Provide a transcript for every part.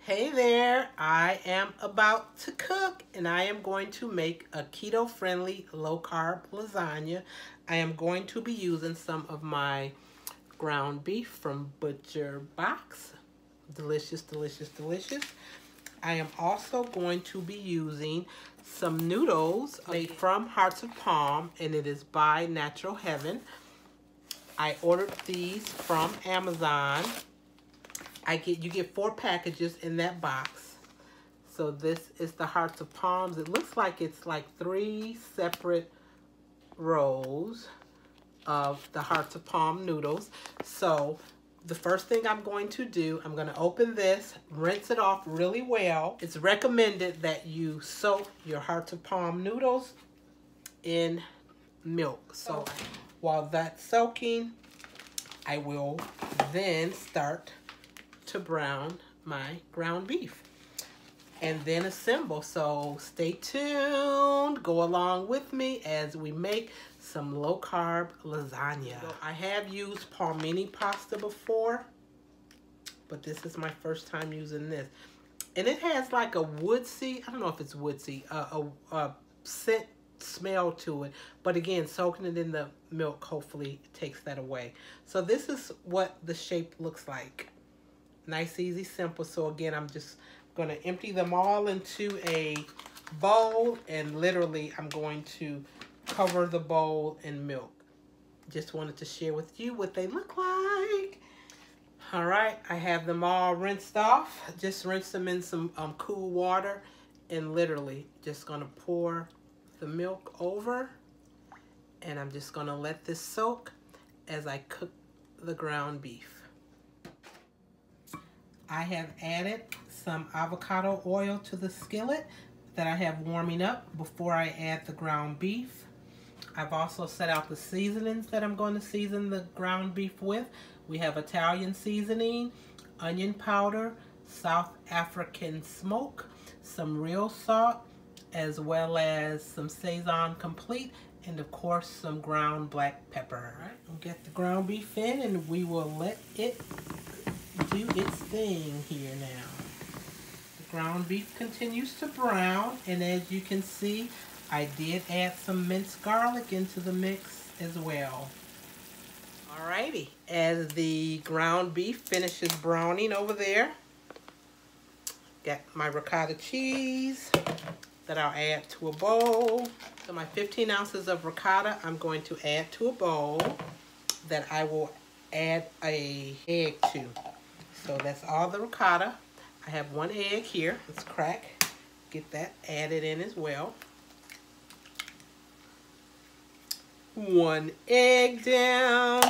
Hey there, I am about to cook and I am going to make a keto-friendly low-carb lasagna. I am going to be using some of my ground beef from Butcher Box. Delicious, delicious, delicious. I am also going to be using some noodles made from Hearts of Palm, and it is by Natural Heaven. I ordered these from Amazon. You get 4 packages in that box. So this is the Hearts of Palms. It looks like it's like 3 separate rows of the Hearts of Palm noodles. So the first thing I'm going to do, I'm going to open this, rinse it off really well. It's recommended that you soak your Hearts of Palm noodles in milk. So while that's soaking, I will then start to brown my ground beef and then assemble. So stay tuned, go along with me as we make some low-carb lasagna. So I have used palmini pasta before, but this is my first time using this, and it has like a woodsy, I don't know if it's woodsy, a scent smell to it, but again, soaking it in the milk hopefully takes that away. So this is what the shape looks like. Nice, easy, simple. So again, I'm just going to empty them all into a bowl, and literally I'm going to cover the bowl in milk. Just wanted to share with you what they look like. All right, I have them all rinsed off. Just rinse them in some cool water, and literally just going to pour the milk over, and I'm just going to let this soak as I cook the ground beef. I have added some avocado oil to the skillet that I have warming up before I add the ground beef. I've also set out the seasonings that I'm going to season the ground beef with. We have Italian seasoning, onion powder, South African smoke, some real salt, as well as some Saison Complete, and of course some ground black pepper. All right, we'll get the ground beef in and we will let it do its thing here now. The ground beef continues to brown, and as you can see, I did add some minced garlic into the mix as well. Alrighty, as the ground beef finishes browning over there, got my ricotta cheese that I'll add to a bowl. So my 15 ounces of ricotta I'm going to add to a bowl that I will add an egg to. So that's all the ricotta. I have 1 egg here. Let's crack. Get that added in as well. 1 egg down.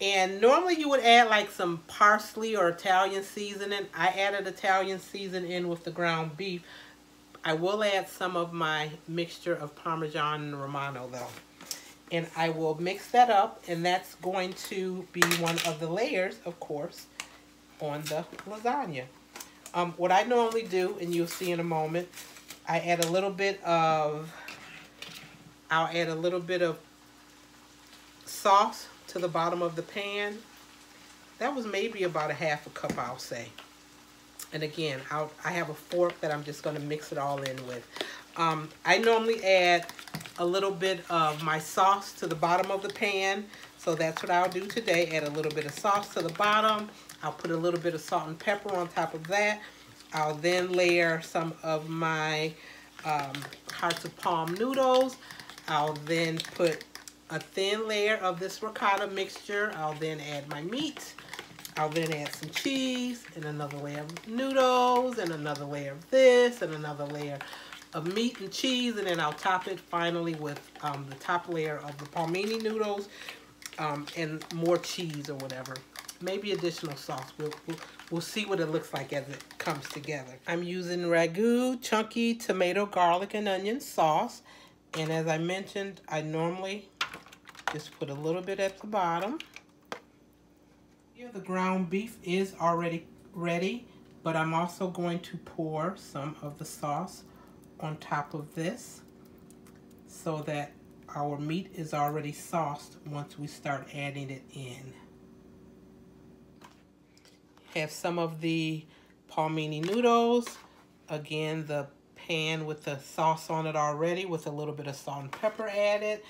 And normally you would add like some parsley or Italian seasoning. I added Italian seasoning in with the ground beef. I will add some of my mixture of Parmesan and Romano though. And I will mix that up, and that's going to be one of the layers, of course, on the lasagna. What I normally do, and you'll see in a moment, I'll add a little bit of sauce to the bottom of the pan. That was maybe about a ½ cup, I'll say. And again, I have a fork that I'm just going to mix it all in with. I normally add a little bit of my sauce to the bottom of the pan, so that's what I'll do today. Add a little bit of sauce to the bottom. I'll put a little bit of salt and pepper on top of that. I'll then layer some of my Hearts of Palm noodles. I'll then put a thin layer of this ricotta mixture. I'll then add my meat. I'll then add some cheese and another layer of noodles and another layer of this and another layer of meat and cheese, and then I'll top it finally with the top layer of the palmini noodles and more cheese or whatever. Maybe additional sauce. We'll see what it looks like as it comes together. I'm using Ragu chunky tomato, garlic, and onion sauce. And as I mentioned, I normally just put a little bit at the bottom. Here the ground beef is already ready, but I'm also going to pour some of the sauce on top of this so that our meat is already sauced once we start adding it in. Have some of the palmini noodles. Again, the pan with the sauce on it already with a little bit of salt and pepper added.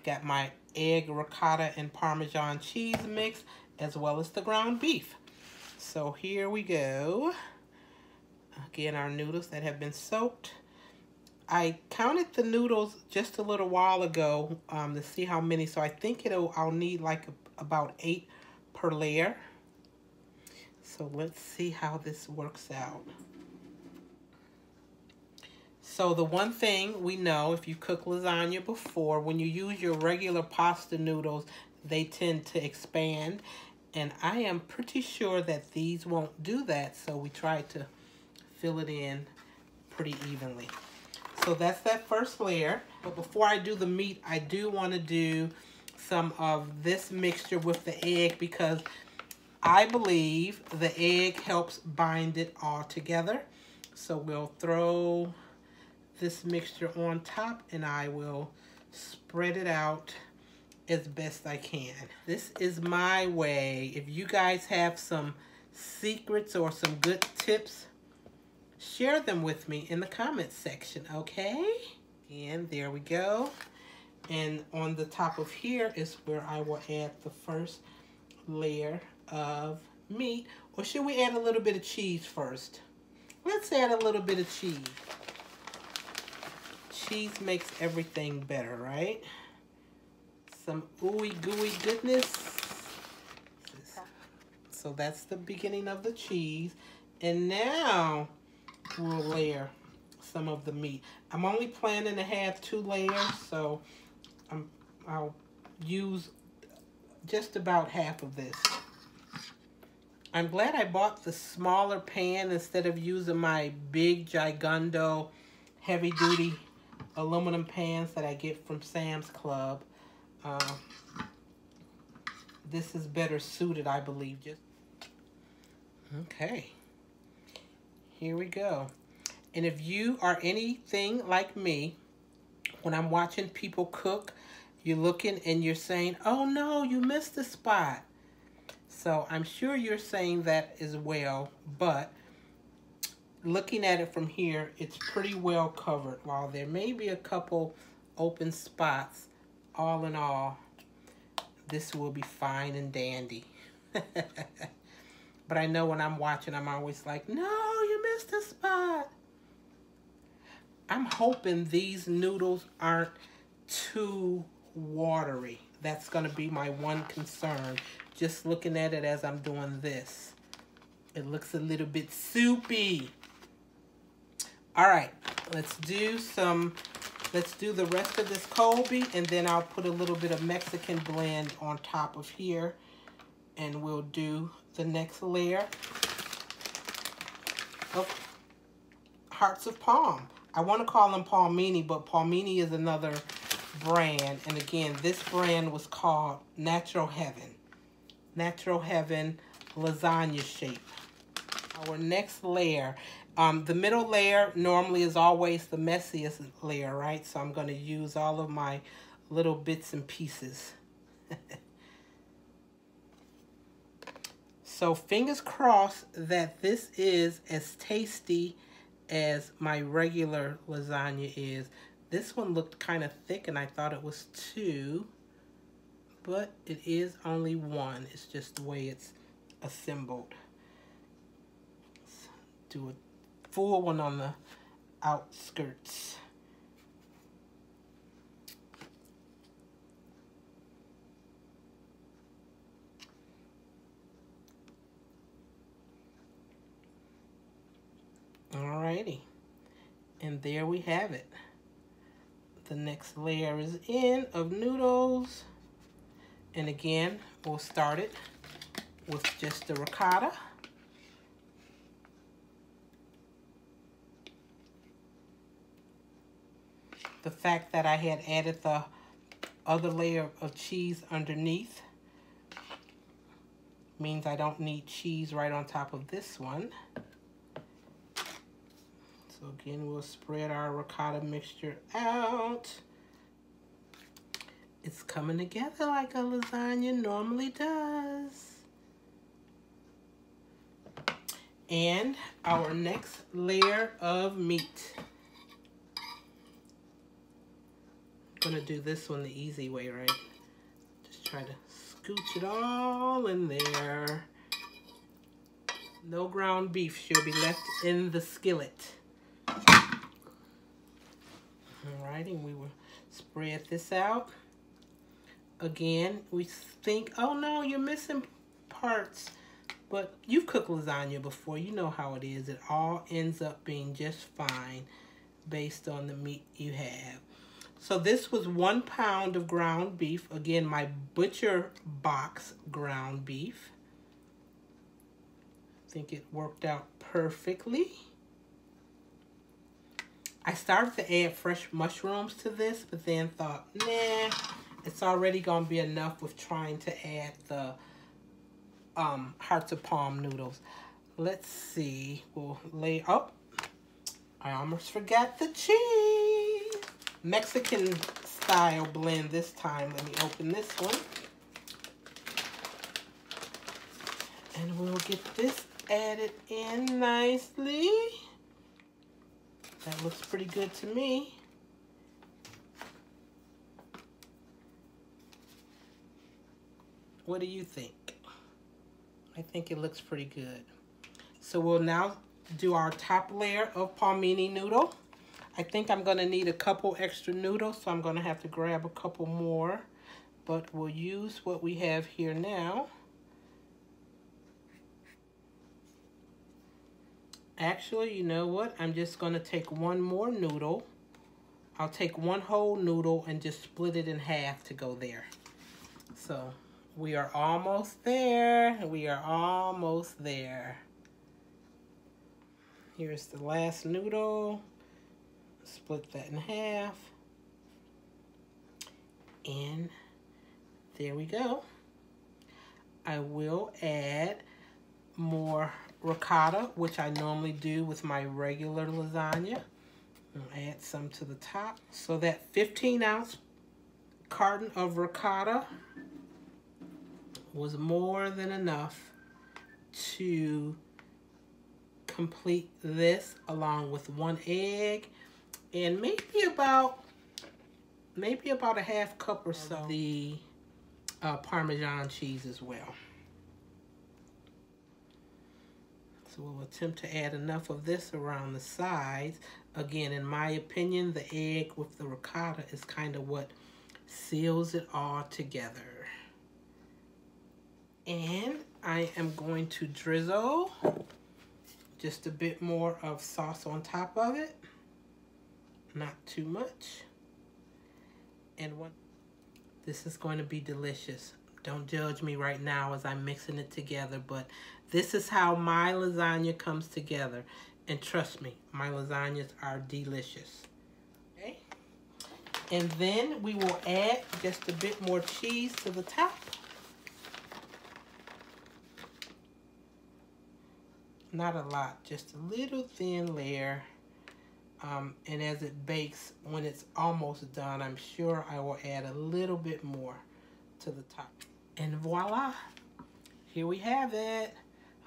Got my egg, ricotta, and Parmesan cheese mix, as well as the ground beef. So here we go. Again, our noodles that have been soaked. I counted the noodles just a little while ago to see how many. So I think I'll need like about 8 per layer. So let's see how this works out. So the one thing we know, if you cook lasagna before, when you use your regular pasta noodles, they tend to expand. And I am pretty sure that these won't do that, so we tried to fill it in pretty evenly. So that's that first layer. But before I do the meat, I do want to do some of this mixture with the egg because I believe the egg helps bind it all together. So we'll throw this mixture on top and I will spread it out as best I can. This is my way. If you guys have some secrets or some good tips, share them with me in the comments section, okay? And there we go. And on the top of here is where I will add the first layer of meat. Or should we add a little bit of cheese first? Let's add a little bit of cheese. Cheese makes everything better, right? Some ooey gooey goodness. So that's the beginning of the cheese. And now we'll layer some of the meat. I'm only planning to have 2 layers, so I'll use just about half of this. I'm glad I bought the smaller pan instead of using my big gigundo heavy duty aluminum pans that I get from Sam's Club. This is better suited, I believe. Okay, here we go. And if you are anything like me, when I'm watching people cook, you're looking and you're saying, oh no, you missed a spot. So I'm sure you're saying that as well, but looking at it from here, it's pretty well covered. While there may be a couple open spots, all in all, this will be fine and dandy. But I know when I'm watching, I'm always like, no, you missed a spot. I'm hoping these noodles aren't too watery. That's going to be my one concern. Just looking at it as I'm doing this. It looks a little bit soupy. All right, let's do the rest of this Colby, and then I'll put a little bit of Mexican blend on top of here, and we'll do the next layer of hearts of palm. I want to call them palmini, but palmini is another brand. And again, this brand was called Natural Heaven. Natural Heaven lasagna shape. Our next layer. The middle layer normally is always the messiest layer, right? So I'm going to use all of my little bits and pieces. So fingers crossed that this is as tasty as my regular lasagna is. This one looked kind of thick and I thought it was 2, but it is only 1. It's just the way it's assembled. Let's do a full one on the outskirts. Alrighty, and there we have it. The next layer is in of noodles, and again we'll start it with just the ricotta. The fact that I had added the other layer of cheese underneath means I don't need cheese right on top of this one. So again, we'll spread our ricotta mixture out. It's coming together like a lasagna normally does. And our next layer of meat. I'm gonna do this one the easy way, right? Just try to scooch it all in there. No ground beef should be left in the skillet. Alrighty, and we will spread this out. Again, we think, oh no, you're missing parts. But you've cooked lasagna before. You know how it is. It all ends up being just fine based on the meat you have. So this was 1 pound of ground beef. Again, my butcher box ground beef. I think it worked out perfectly. I started to add fresh mushrooms to this, but then thought, nah, it's already going to be enough with trying to add the hearts of palm noodles. Let's see. We'll lay, oh, I almost forgot the cheese. Mexican style blend this time. Let me open this one. And we'll get this added in nicely. That looks pretty good to me. What do you think? I think it looks pretty good. So we'll now do our top layer of palmini noodle. I think I'm gonna need a couple extra noodles, so I'm gonna have to grab a couple more, but we'll use what we have here now. Actually, you know what? I'm just gonna take one more noodle. I'll take one whole noodle and just split it in half to go there. So we are almost there. We are almost there. Here's the last noodle. Split that in half. And there we go. I will add more ricotta, which I normally do with my regular lasagna. I'll add some to the top. So that 15-ounce carton of ricotta was more than enough to complete this, along with 1 egg and maybe about a half cup or so of the Parmesan cheese as well. So we'll attempt to add enough of this around the sides. Again, in my opinion, the egg with the ricotta is kind of what seals it all together. And I am going to drizzle just a bit more of sauce on top of it. Not too much. And this is going to be delicious. Don't judge me right now as I'm mixing it together, but this is how my lasagna comes together. And trust me, my lasagnas are delicious. Okay? And then we will add just a bit more cheese to the top. Not a lot, just a little thin layer. And as it bakes, when it's almost done, I'm sure I will add a little bit more to the top. And voila, here we have it.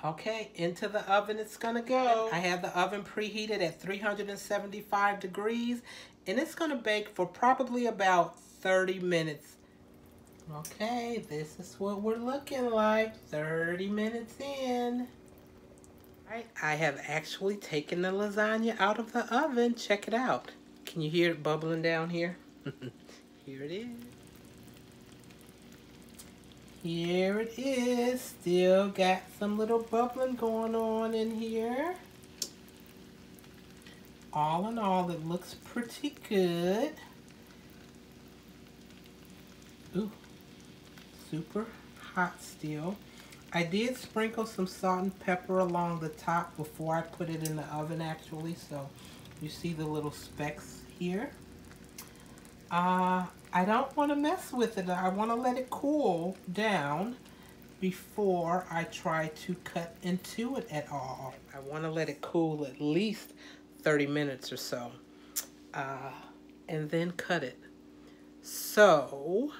Okay, into the oven it's gonna go. I have the oven preheated at 375 degrees, and it's gonna bake for probably about 30 minutes. Okay, this is what we're looking like 30 minutes in. Right, I have actually taken the lasagna out of the oven. Check it out. Can you hear it bubbling down here? Here it is. Here it is. Still got some little bubbling going on in here. All in all, it looks pretty good. Ooh, super hot still. I did sprinkle some salt and pepper along the top before I put it in the oven actually, so you see the little specks here. I don't want to mess with it. I want to let it cool down before I try to cut into it at all. I want to let it cool at least 30 minutes or so, and then cut it. So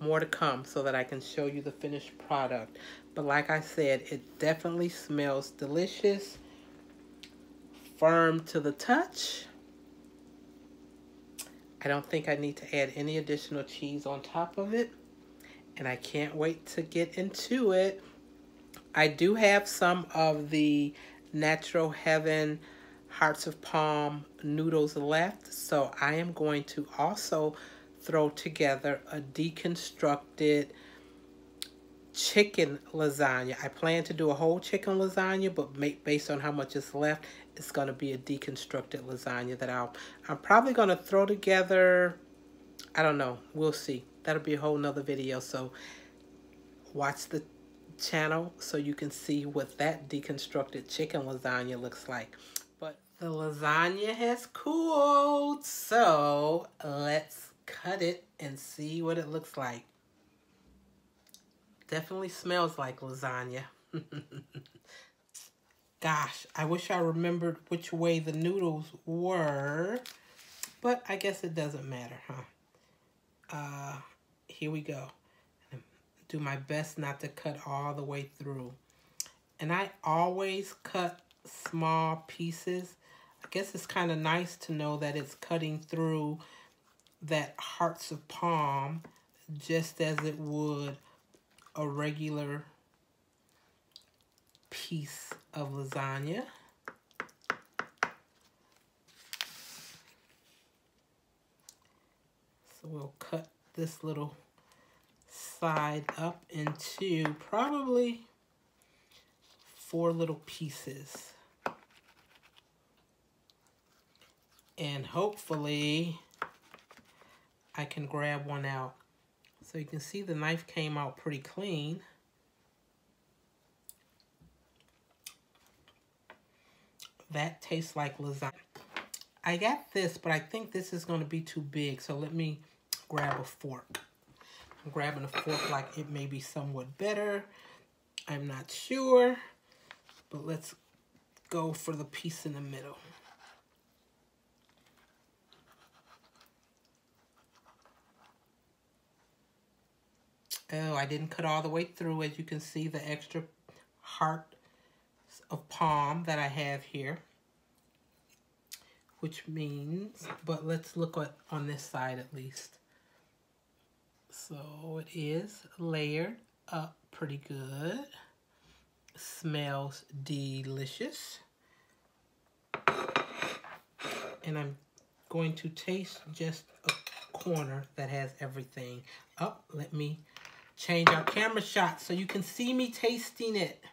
more to come so that I can show you the finished product. But like I said, it definitely smells delicious, firm to the touch. I don't think I need to add any additional cheese on top of it. And I can't wait to get into it. I do have some of the Natural Heaven Hearts of Palm noodles left. So I am going to also throw together a deconstructed chicken lasagna. I plan to do a whole chicken lasagna, but based on how much is left, it's going to be a deconstructed lasagna that I'm probably going to throw together. I don't know. We'll see. That'll be a whole nother video. So watch the channel so you can see what that deconstructed chicken lasagna looks like. But the lasagna has cooled, so let's cut it and see what it looks like. Definitely smells like lasagna. Gosh, I wish I remembered which way the noodles were, but I guess it doesn't matter, huh? Here we go. Do my best not to cut all the way through. And I always cut small pieces. I guess it's kind of nice to know that it's cutting through that Hearts of Palm just as it would a regular piece of lasagna. So we'll cut this little side up into probably 4 little pieces. And hopefully I can grab one out. So you can see the knife came out pretty clean. That tastes like lasagna. I got this, but I think this is going to be too big. So let me grab a fork. I'm grabbing a fork like it may be somewhat better. I'm not sure. But let's go for the piece in the middle. Oh, I didn't cut all the way through. As you can see, the extra heart of palm that I have here. Which means, but let's look at on this side at least. So it is layered up pretty good. Smells delicious. And I'm going to taste just a corner that has everything. Oh, let me change our camera shot so you can see me tasting it.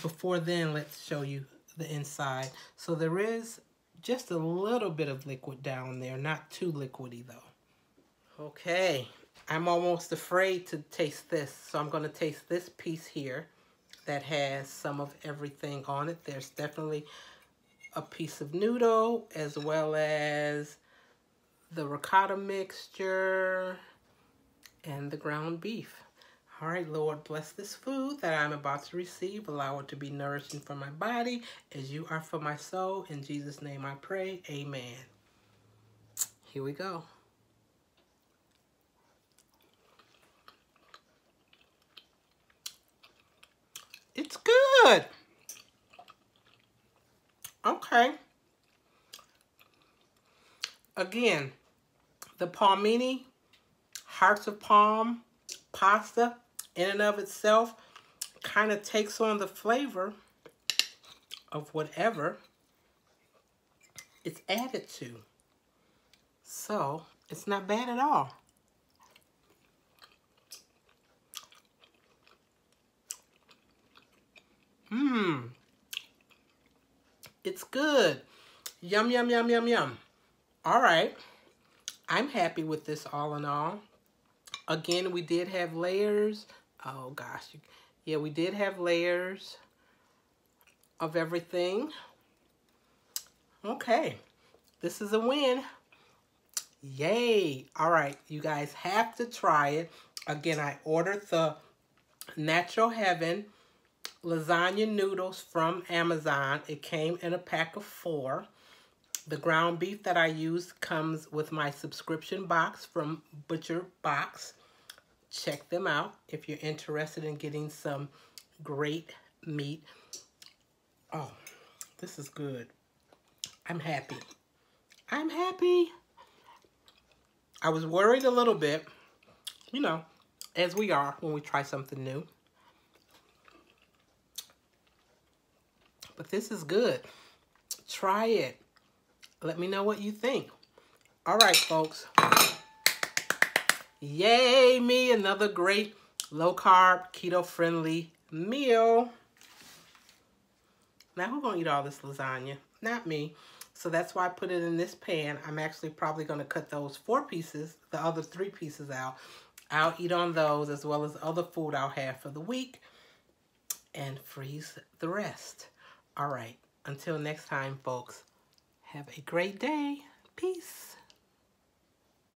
Before then, let's show you the inside. So there is just a little bit of liquid down there, not too liquidy though. Okay, I'm almost afraid to taste this. So I'm gonna taste this piece here that has some of everything on it. There's definitely a piece of noodle as well as the ricotta mixture and the ground beef. All right, Lord, bless this food that I'm about to receive. Allow it to be nourishing for my body as you are for my soul. In Jesus' name I pray, amen. Here we go. It's good. Okay. Again, the palmini, hearts of palm, pasta, in and of itself, kind of takes on the flavor of whatever it's added to. So, it's not bad at all. It's good. Yum, yum, yum, yum, yum. All right. I'm happy with this all in all. Again, we did have layers. Oh, gosh. Yeah, we did have layers of everything. Okay. This is a win. Yay. All right. You guys have to try it. Again, I ordered the Natural Heaven lasagna noodles from Amazon. It came in a pack of 4. The ground beef that I used comes with my subscription box from Butcher Box. check them out if you're interested in getting some great meat. Oh, this is good. I'm happy. I'm happy. I was worried a little bit, you know, as we are when we try something new. But this is good. Try it. Let me know what you think. All right, folks. Yay me, another great low-carb, keto-friendly meal. Now, who's going to eat all this lasagna? Not me. So that's why I put it in this pan. I'm actually probably going to cut those 4 pieces, the other 3 pieces out. I'll eat on those as well as other food I'll have for the week and freeze the rest. All right. Until next time, folks, have a great day. Peace.